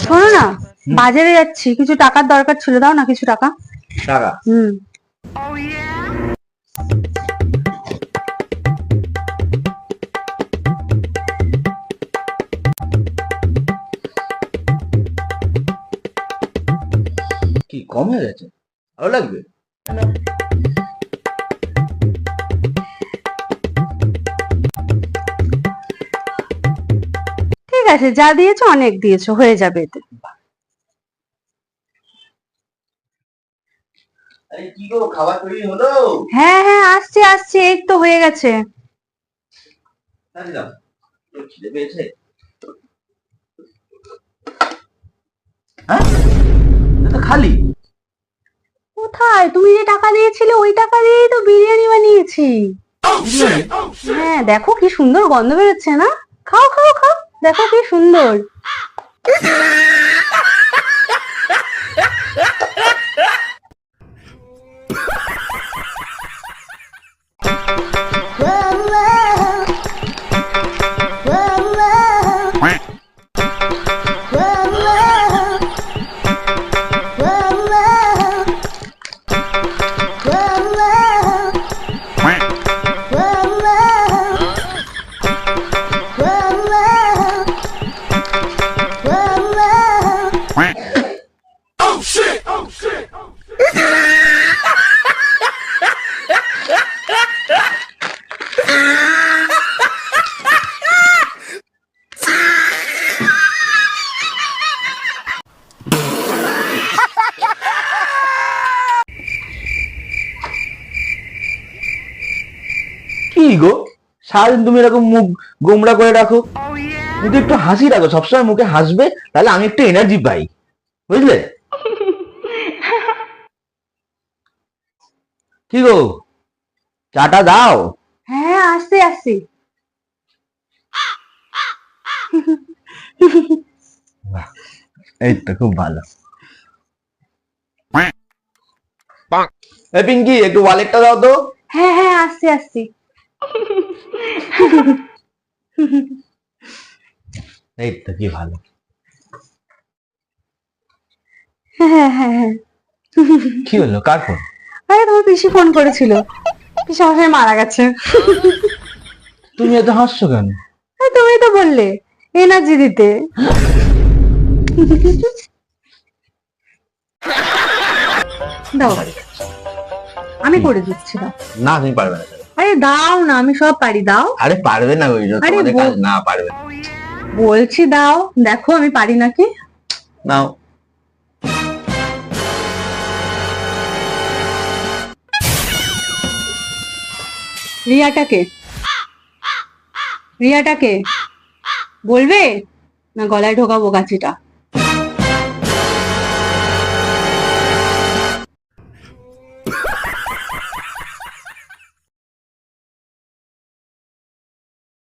শোনো না, বাজারে যাচ্ছি, কিছু টাকার দরকার ছিল, দাও না কিছু টাকা। টাকা? কি কম হয়ে গেছে? আরো লাগবে? ঠিক আছে, যা দিয়েছো অনেক দিয়েছো, হয়ে যাবে এতে। আরে কি গো, খাবার তৈরি হলো? হ্যাঁ হ্যাঁ, আসছে আসছে, এই তো হয়ে গেছে। তাহলে দাও, তোর খিদে পেয়েছে? হ্যাঁ, এটা তো খালি। কোথায়? তুমি যে টাকা দিয়েছিলে ওই টাকা দিয়েই তো বিরিয়ানি বানিয়েছি। বিরিয়ানি? হ্যাঁ, দেখো কি সুন্দর গন্ধ বেরোচ্ছে না? খাও খাও খাও, দেখো কি সুন্দর। কি গো, সারাদিন তুমি এরকম মুখ গোমড়া করে রাখো? মুখে একটু হাসি রাখো, সবসময় মুখে হাসবে, তাহলে আমি একটু এনার্জি পাই, বুঝলে? কি গো, চাটা দাও। হ্যাঁ, আসছে আসছে। এই তো খুব ভালো। এই পিঙ্কি, একটু ওয়ালেটটা দাও তো। হ্যাঁ হ্যাঁ, আসছে আসছে। এই তো কি ভালো। হ্যাঁ হ্যাঁ হ্যাঁ হ্যাঁ। কি হলো, কার ফোন? আরে তোমার পিসি ফোন করেছিল, পিসি মশাই মারা গেছে। তুমি এত হাসছো কেন? আরে তুমি তো বললে এনার্জি দিতে। দাও, আমি করে দিচ্ছি, দাও। না, তুমি পারবে না। আরে দাও না, আমি সব পারি, দাও। আরে পারবে না, ওই আরে তোমাদের কাজ না, পারবে না। বলছি দাও, দেখো আমি পারি নাকি। নাও। রিয়াটাকে, রিয়াটাকে বলবে না গলায় ঢোকাবো কাঁচিটা?